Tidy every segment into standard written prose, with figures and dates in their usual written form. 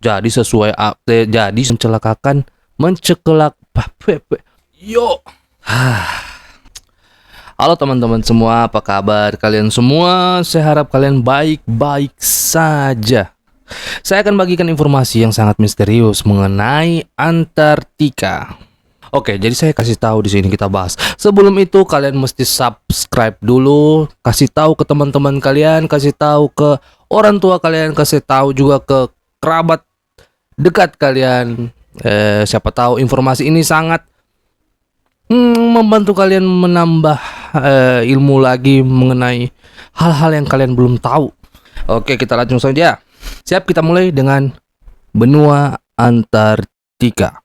Jadi jadi mencekelak. Yo. Halo teman-teman semua, apa kabar kalian semua? Saya harap kalian baik-baik saja. Saya akan bagikan informasi yang sangat misterius mengenai Antartika. Oke, jadi saya kasih tahu di sini kita bahas. Sebelum itu kalian mesti subscribe dulu, kasih tahu ke teman-teman kalian, kasih tahu ke orang tua kalian, kasih tahu juga ke kerabat dekat kalian. Siapa tahu informasi ini sangat membantu kalian menambah ilmu lagi mengenai hal-hal yang kalian belum tahu. Oke, kita langsung saja. Siap, kita mulai dengan benua Antartika.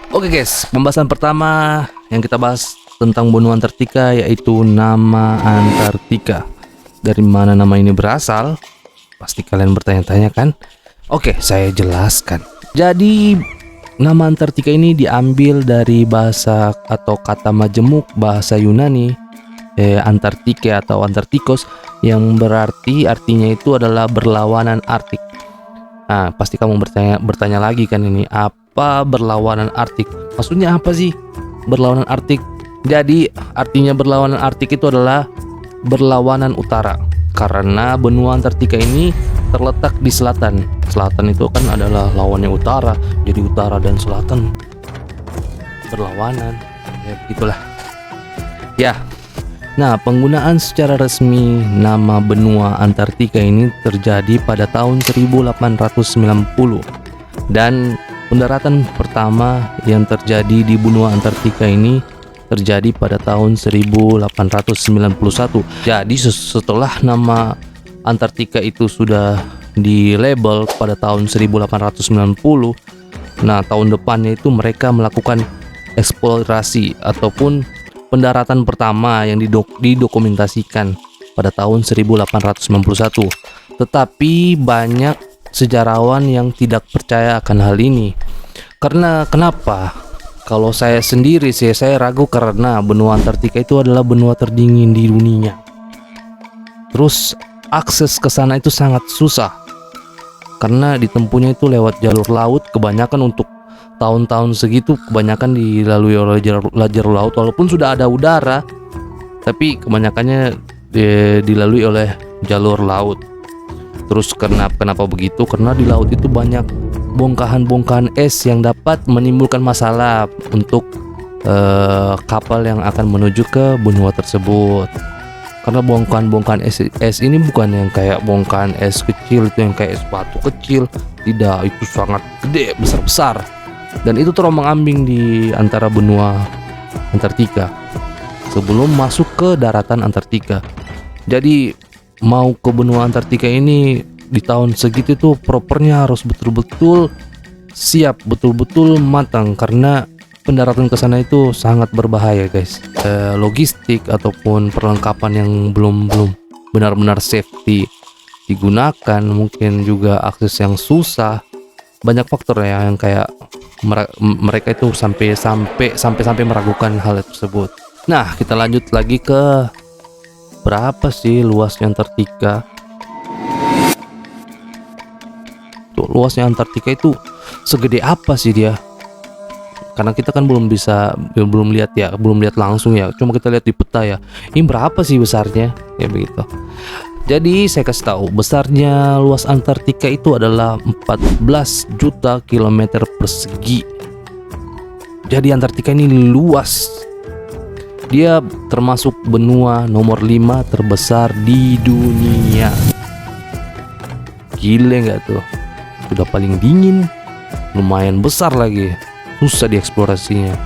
Oke guys, pembahasan pertama yang kita bahas tentang benua Antartika yaitu nama Antartika. Dari mana nama ini berasal? Pasti kalian bertanya-tanya kan? Oke, saya jelaskan. Jadi nama Antartika ini diambil dari bahasa atau kata majemuk bahasa Yunani Antartike atau Antartikos yang artinya itu adalah berlawanan Arktik. Nah, pasti kamu bertanya lagi kan, ini apa berlawanan Arktik? Maksudnya apa sih berlawanan Arktik? Jadi artinya berlawanan Arktik itu adalah berlawanan utara, karena benua Antartika ini terletak di selatan. Selatan itu kan adalah lawannya utara, jadi utara dan selatan berlawanan. Ya begitulah. Ya. Nah, penggunaan secara resmi nama benua Antartika ini terjadi pada tahun 1890 dan pendaratan pertama yang terjadi di benua Antartika ini terjadi pada tahun 1891. Jadi setelah nama Antartika itu sudah di label pada tahun 1890, nah tahun depannya itu mereka melakukan eksplorasi ataupun pendaratan pertama yang didokumentasikan pada tahun 1891. Tetapi banyak sejarawan yang tidak percaya akan hal ini. Karena kenapa? Kalau saya sendiri sih, saya ragu karena benua Antartika itu adalah benua terdingin di dunia. Terus akses ke sana itu sangat susah karena ditempuhnya itu lewat jalur laut. Kebanyakan untuk tahun-tahun segitu kebanyakan dilalui oleh jalur laut, walaupun sudah ada udara, tapi kebanyakannya dilalui oleh jalur laut. Terus kenapa begitu? Karena di laut itu banyak bongkahan-bongkahan es yang dapat menimbulkan masalah untuk kapal yang akan menuju ke benua tersebut. Karena bongkahan-bongkahan es ini bukan yang kayak bongkahan es kecil itu yang kayak es batu kecil, tidak, itu sangat gede, besar-besar, dan itu terombang-ambing di antara benua Antartika sebelum masuk ke daratan Antartika. Jadi mau ke benua Antartika ini di tahun segitu tuh propernya harus betul-betul siap, betul-betul matang, karena pendaratan ke sana itu sangat berbahaya guys. Logistik ataupun perlengkapan yang belum benar-benar safety digunakan, mungkin juga akses yang susah, banyak faktor ya yang kayak mereka itu sampai meragukan hal tersebut. Nah, kita lanjut lagi ke berapa sih luasnya Antartika. Tuh, luasnya Antartika itu segede apa sih dia? Karena kita kan belum lihat langsung ya, cuma kita lihat di peta ya. Ini berapa sih besarnya? Ya begitu. Jadi saya kasih tahu, besarnya luas Antartika itu adalah 14 juta kilometer persegi. Jadi Antartika ini luas. Dia termasuk benua nomor 5 terbesar di dunia. Gile nggak tuh? Sudah paling dingin, lumayan besar lagi. Susah dieksplorasinya.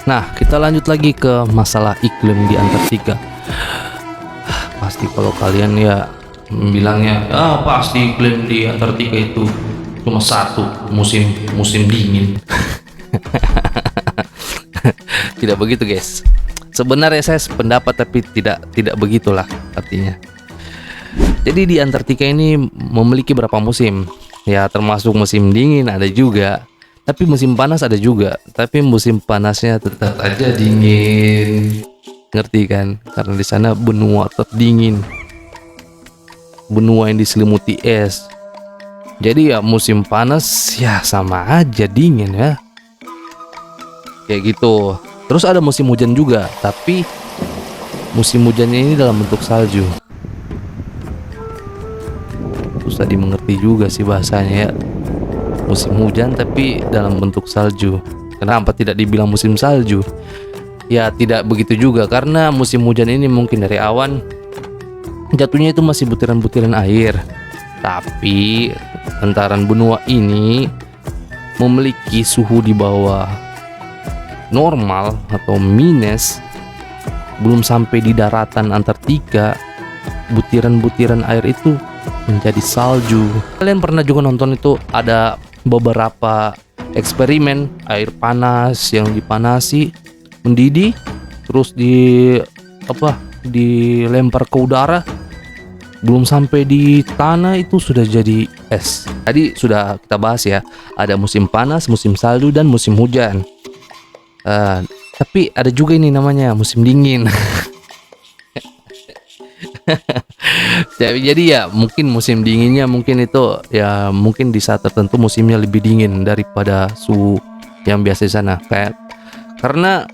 Nah, kita lanjut lagi ke masalah iklim di Antartika. Pasti kalau kalian ya bilangnya, pasti iklim di Antartika itu cuma satu, musim dingin. Tidak begitu guys. Sebenarnya saya sependapat, tapi tidak begitulah artinya. Jadi di Antartika ini memiliki berapa musim? Ya termasuk musim dingin ada juga, tapi musim panas ada juga. Tapi musim panasnya tetap aja dingin, ngerti kan? Karena di sana benua terdingin. benua yang diselimuti es. Jadi ya musim panas ya sama aja dingin ya. Kayak gitu. Terus ada musim hujan juga, tapi musim hujannya ini dalam bentuk salju. Susah dimengerti juga sih bahasanya ya. Musim hujan tapi dalam bentuk salju. Kenapa tidak dibilang musim salju? Ya tidak begitu juga, karena musim hujan ini mungkin dari awan jatuhnya itu masih butiran-butiran air. Tapi bantaran benua ini memiliki suhu di bawah normal atau minus. Belum sampai di daratan Antartika, butiran-butiran air itu menjadi salju. Kalian pernah juga nonton itu, ada beberapa eksperimen air panas yang dipanasi, mendidih, terus dilempar ke udara, belum sampai di tanah itu sudah jadi es. Tadi sudah kita bahas ya, ada musim panas, musim salju, dan musim hujan. Tapi ada juga ini namanya musim dingin. Jadi ya mungkin musim dinginnya mungkin itu ya mungkin di saat tertentu musimnya lebih dingin daripada suhu yang biasa di sana. Karena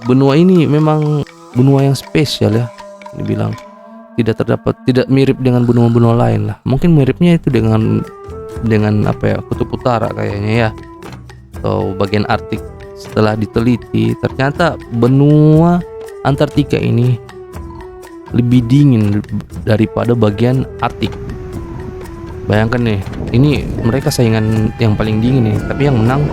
benua ini memang benua yang spesial ya, dibilang tidak mirip dengan benua-benua lain lah. Mungkin miripnya itu dengan kutub utara kayaknya ya, atau bagian Arktik. Setelah diteliti ternyata benua Antartika ini lebih dingin daripada bagian Arktik. Bayangkan nih, ini mereka saingan yang paling dingin nih, tapi yang menang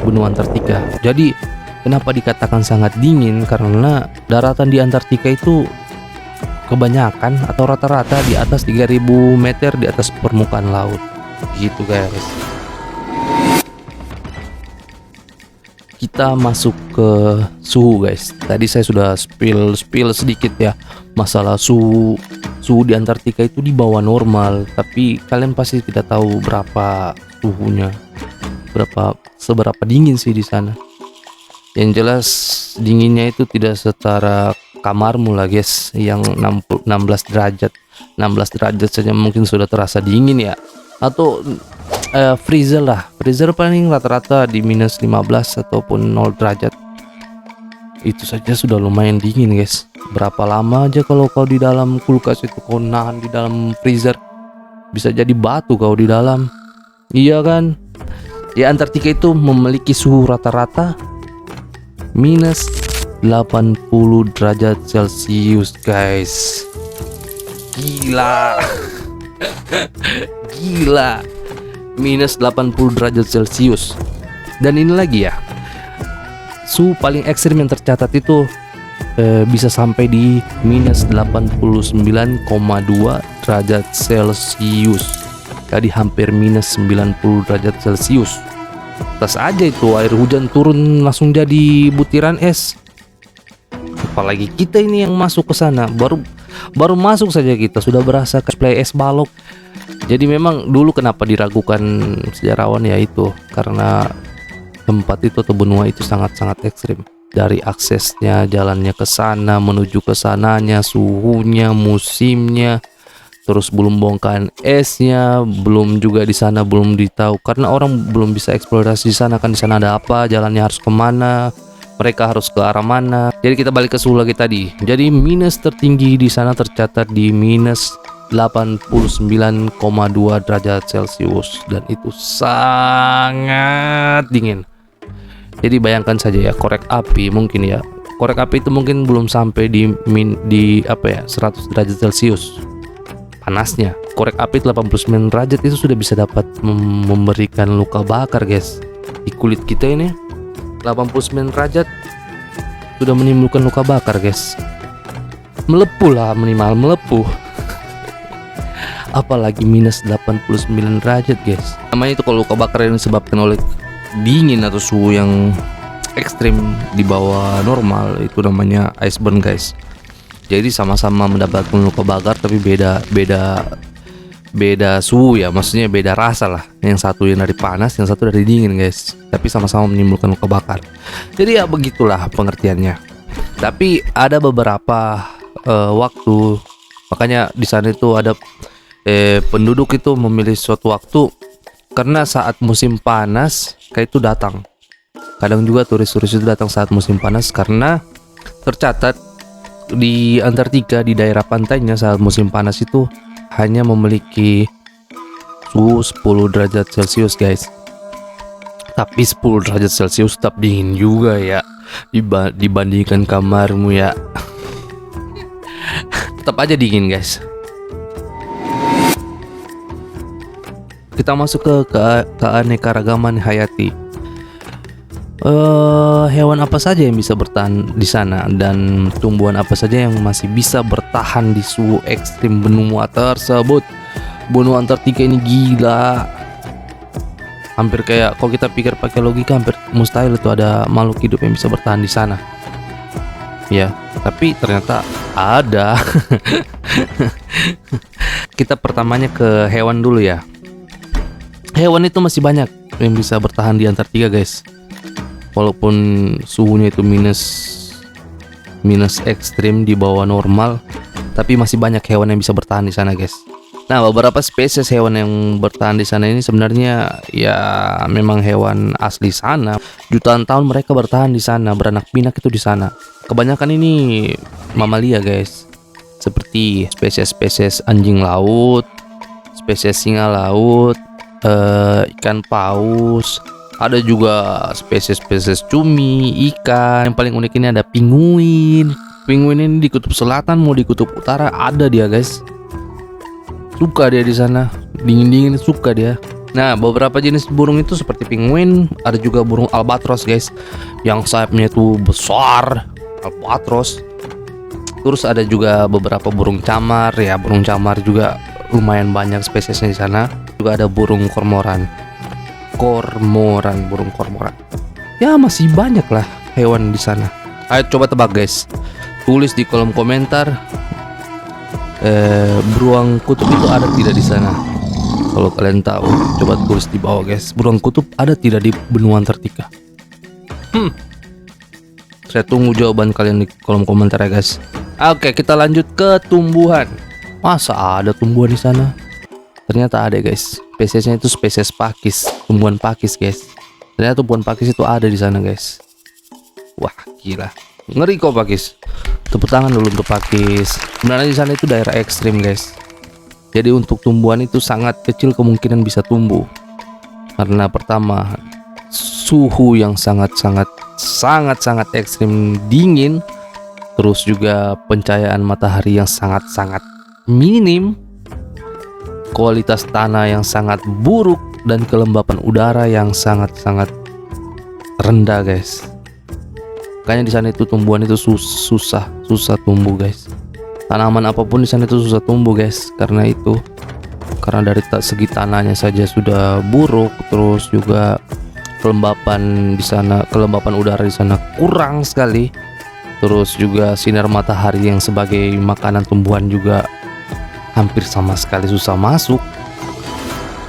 benua Antartika. Jadi kenapa dikatakan sangat dingin? Karena daratan di Antartika itu kebanyakan atau rata-rata di atas 3000 meter di atas permukaan laut. Gitu guys. Kita masuk ke suhu guys. Tadi saya sudah spill sedikit ya masalah suhu di Antartika itu di bawah normal, tapi kalian pasti tidak tahu berapa suhunya, seberapa dingin sih di sana. Yang jelas dinginnya itu tidak setara kamarmu lah guys, yang 16 derajat. 16 derajat saja mungkin sudah terasa dingin ya. Atau freezer lah, freezer paling rata-rata di minus 15 ataupun 0 derajat. Itu saja sudah lumayan dingin guys. Berapa lama aja kalau kau di dalam kulkas itu kau nahan di dalam freezer, bisa jadi batu kau di dalam. Iya kan? Ya Antartika itu memiliki suhu rata-rata minus 80 derajat Celcius guys. Gila. Gila. Minus 80 derajat Celcius. Dan ini lagi ya, suhu paling ekstrim yang tercatat itu bisa sampai di minus 89,2 derajat Celcius. Jadi hampir minus 90 derajat Celcius. Tas aja itu air hujan turun langsung jadi butiran es. Apalagi kita ini yang masuk ke sana, baru masuk saja kita sudah berasa cosplay es balok. Jadi memang dulu kenapa diragukan sejarawan ya itu karena tempat itu atau benua itu sangat-sangat ekstrim. Dari aksesnya, jalannya ke sana, menuju ke sananya, suhunya, musimnya, terus belum bongkahan esnya, belum juga di sana belum ditahu karena orang belum bisa eksplorasi di sana kan, di sana ada apa, jalannya harus kemana, mereka harus ke arah mana. Jadi kita balik ke suhu lagi tadi. Jadi minus tertinggi di sana tercatat di minus 89,2 derajat Celcius dan itu sangat dingin. Jadi bayangkan saja ya, korek api mungkin ya. Korek api itu mungkin belum sampai di 100 derajat Celcius panasnya. Korek api 89 derajat itu sudah bisa dapat memberikan luka bakar guys. Di kulit kita ini 89 derajat sudah menimbulkan luka bakar guys. Melepuh lah, minimal melepuh. Apalagi minus 89 derajat guys. Namanya itu kalau luka bakar yang disebabkan oleh dingin atau suhu yang ekstrim di bawah normal, itu namanya iceburn guys. Jadi sama-sama mendapatkan luka bakar tapi beda suhu ya, maksudnya beda rasa lah. Yang satu yang dari panas, yang satu dari dingin guys, tapi sama-sama menimbulkan luka bakar. Jadi ya begitulah pengertiannya. Tapi ada beberapa waktu Makanya di sana itu ada penduduk itu memilih suatu waktu karena saat musim panas kayak itu datang. Kadang juga turis-turis itu datang saat musim panas karena tercatat di Antartika di daerah pantainya saat musim panas itu hanya memiliki suhu 10 derajat Celcius guys. Tapi 10 derajat Celcius tetap dingin juga ya dibandingkan kamarmu ya. Tetap aja dingin guys. Kita masuk ke keanekaragaman hayati. Hewan apa saja yang bisa bertahan di sana dan tumbuhan apa saja yang masih bisa bertahan di suhu ekstrim benua tersebut. Benua Antartika ini gila. Hampir kayak kalau kita pikir pakai logika hampir mustahil itu ada makhluk hidup yang bisa bertahan di sana. Ya, tapi ternyata ada. Kita pertamanya ke hewan dulu ya. Hewan itu masih banyak yang bisa bertahan di Antartika guys. Walaupun suhunya itu minus ekstrim di bawah normal, tapi masih banyak hewan yang bisa bertahan di sana guys. Nah, beberapa spesies hewan yang bertahan di sana ini sebenarnya ya memang hewan asli sana. Jutaan tahun mereka bertahan di sana, beranak pinak itu di sana. Kebanyakan ini mamalia guys, seperti spesies-spesies anjing laut, spesies singa laut, ikan paus. Ada juga spesies-spesies cumi, ikan. Yang paling unik ini ada penguin. Penguin ini di kutub selatan mau di kutub utara ada dia guys. Suka dia di sana, dingin-dingin suka dia. Nah, beberapa jenis burung itu seperti penguin, ada juga burung albatros guys, yang sayapnya itu besar, albatros. Terus ada juga beberapa burung camar, ya burung camar juga lumayan banyak spesiesnya di sana. Juga ada burung kormoran, burung kormoran. Ya masih banyak lah hewan di sana. Ayo coba tebak guys, tulis di kolom komentar. Beruang kutub itu ada tidak di sana? Kalau kalian tahu, coba tulis di bawah guys. Beruang kutub ada tidak di benua Antartika? Saya tunggu jawaban kalian di kolom komentar ya guys. Oke, kita lanjut ke tumbuhan. Masa ada tumbuhan di sana? Ternyata ada guys. Spesiesnya itu spesies pakis, tumbuhan pakis guys. Ternyata tumbuhan pakis itu ada di sana guys. Wah, gila. Ngeri kok pakis. Tepuk tangan dulu untuk pakis. Sebenarnya di sana itu daerah ekstrim guys. Jadi untuk tumbuhan itu sangat kecil kemungkinan bisa tumbuh. Karena pertama suhu yang sangat ekstrim dingin. Terus juga pencahayaan matahari yang sangat minim. Kualitas tanah yang sangat buruk dan kelembapan udara yang sangat rendah guys. Makanya di sana itu tumbuhan itu susah tumbuh guys. Tanaman apapun di sana itu susah tumbuh guys. Karena dari segi tanahnya saja sudah buruk, terus juga kelembapan udara di sana kurang sekali. Terus juga sinar matahari yang sebagai makanan tumbuhan juga hampir sama sekali susah masuk.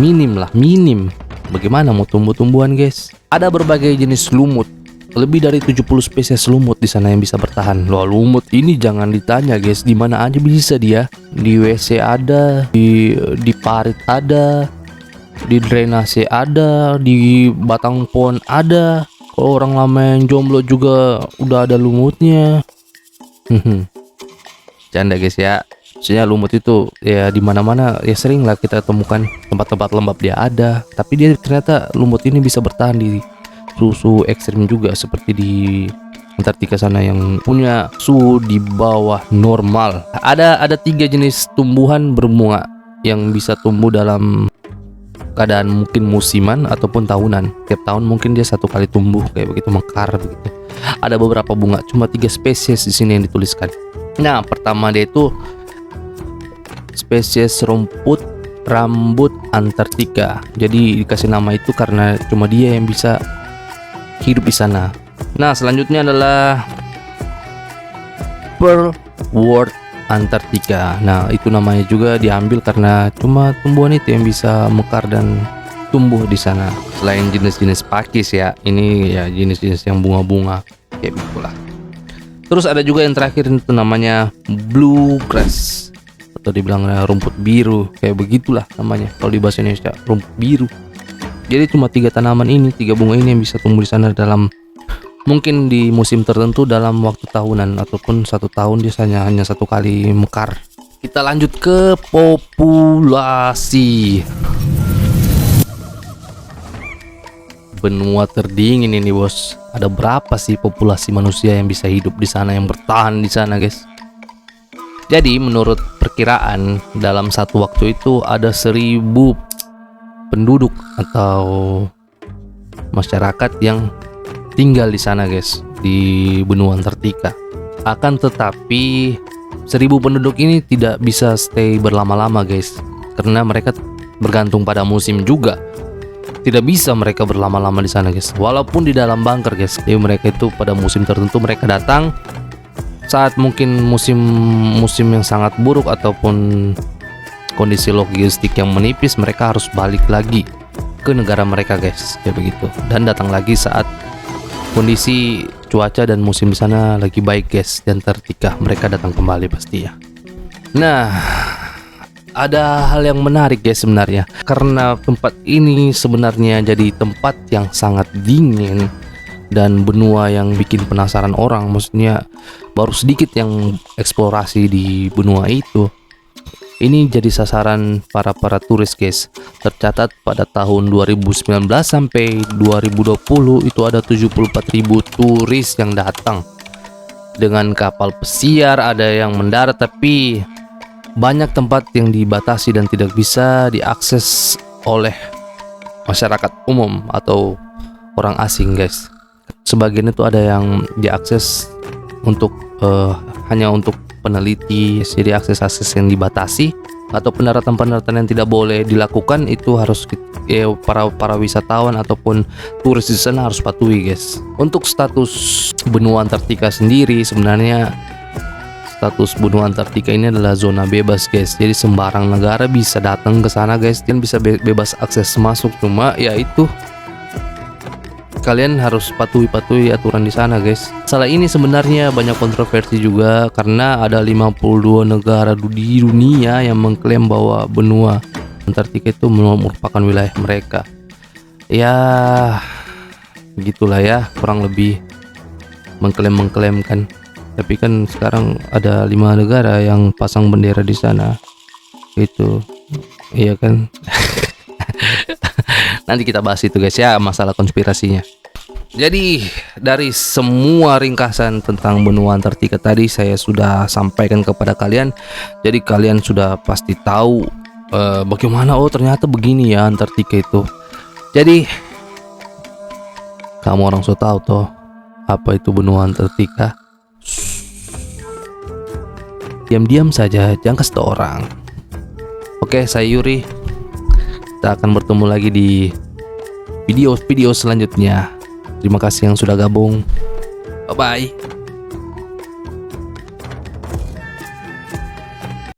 Minim. Bagaimana mau tumbuh-tumbuhan guys? Ada berbagai jenis lumut. Lebih dari 70 spesies lumut di sana yang bisa bertahan. Loh, lumut ini jangan ditanya guys, di mana aja bisa dia. Di WC ada, di parit ada, di drainase ada, di batang pohon ada. Kalau orang lama yang jomblo juga udah ada lumutnya. Canda guys ya. Maksudnya lumut itu ya di mana-mana ya sering lah kita temukan tempat-tempat lembab dia ada. Tapi dia ternyata lumut ini bisa bertahan di suhu ekstrim juga seperti di Antartika sana yang punya suhu di bawah normal. Ada 3 jenis tumbuhan berbunga yang bisa tumbuh dalam keadaan mungkin musiman ataupun tahunan. Tiap tahun mungkin dia 1 kali tumbuh kayak begitu, mekar begitu. Ada beberapa bunga, cuma 3 spesies di sini yang dituliskan. Nah, pertama dia itu spesies rumput rambut Antartika. Jadi dikasih nama itu karena cuma dia yang bisa hidup di sana. Nah, selanjutnya adalah Pearlwort Antartika. Nah, itu namanya juga diambil karena cuma tumbuhan itu yang bisa mekar dan tumbuh di sana. Selain jenis-jenis pakis ya, ini ya jenis-jenis yang bunga-bunga kayak begitulah. Terus ada juga yang terakhir itu namanya bluegrass atau dibilangnya rumput biru, kayak begitulah namanya kalau di bahasa Indonesia, rumput biru. Jadi cuma 3 tanaman ini, 3 bunga ini yang bisa tumbuh di sana dalam mungkin di musim tertentu dalam waktu tahunan, ataupun 1 tahun biasanya hanya 1 kali mekar. Kita lanjut ke populasi. Benua terdingin ini bos, ada berapa sih populasi manusia yang bisa hidup di sana, yang bertahan di sana guys? Jadi menurut perkiraan dalam satu waktu itu ada 1000 penduduk atau masyarakat yang tinggal di sana guys, di benua Antartika. Akan tetapi 1000 penduduk ini tidak bisa stay berlama-lama guys, karena mereka bergantung pada musim juga. Tidak bisa mereka berlama-lama di sana guys, walaupun di dalam bunker guys. Jadi mereka itu pada musim tertentu mereka datang saat mungkin musim yang sangat buruk ataupun kondisi logistik yang menipis, mereka harus balik lagi ke negara mereka guys, kayak begitu. Dan datang lagi saat kondisi cuaca dan musim di sana lagi baik guys, dan Antartika mereka datang kembali pasti ya. Nah, ada hal yang menarik guys sebenarnya, karena tempat ini sebenarnya jadi tempat yang sangat dingin dan benua yang bikin penasaran orang. Maksudnya baru sedikit yang eksplorasi di benua itu. Ini jadi sasaran para turis guys. Tercatat pada tahun 2019 sampai 2020 itu ada 74.000 turis yang datang dengan kapal pesiar, ada yang mendarat, tapi banyak tempat yang dibatasi dan tidak bisa diakses oleh masyarakat umum atau orang asing guys. Sebagian itu ada yang diakses untuk hanya untuk peneliti, jadi akses yang dibatasi, atau pendaratan yang tidak boleh dilakukan itu harus para wisatawan ataupun turis di sana harus patuhi guys. Untuk status benua Antartika sendiri, sebenarnya status benua Antartika ini adalah zona bebas guys. Jadi sembarang negara bisa datang ke sana guys, dan bisa bebas akses masuk. Cuma ya itu, kalian harus patuhi aturan di sana guys. Masalah ini sebenarnya banyak kontroversi juga, karena ada 52 negara di dunia yang mengklaim bahwa benua Antartika itu merupakan wilayah mereka. Ya begitulah ya, kurang lebih mengklaim kan. Tapi kan sekarang ada 5 negara yang pasang bendera di sana. Itu iya kan. Nanti kita bahas itu guys ya, masalah konspirasinya. Jadi dari semua ringkasan tentang benua Antartika tadi saya sudah sampaikan kepada kalian. Jadi kalian sudah pasti tahu bagaimana, oh ternyata begini ya Antartika itu. Jadi kamu orang so tahu toh apa itu benua Antartika. Diam-diam saja, jangan kasih tahu orang. Oke, saya Yuri. Kita akan bertemu lagi di video selanjutnya. Terima kasih yang sudah gabung. Bye bye.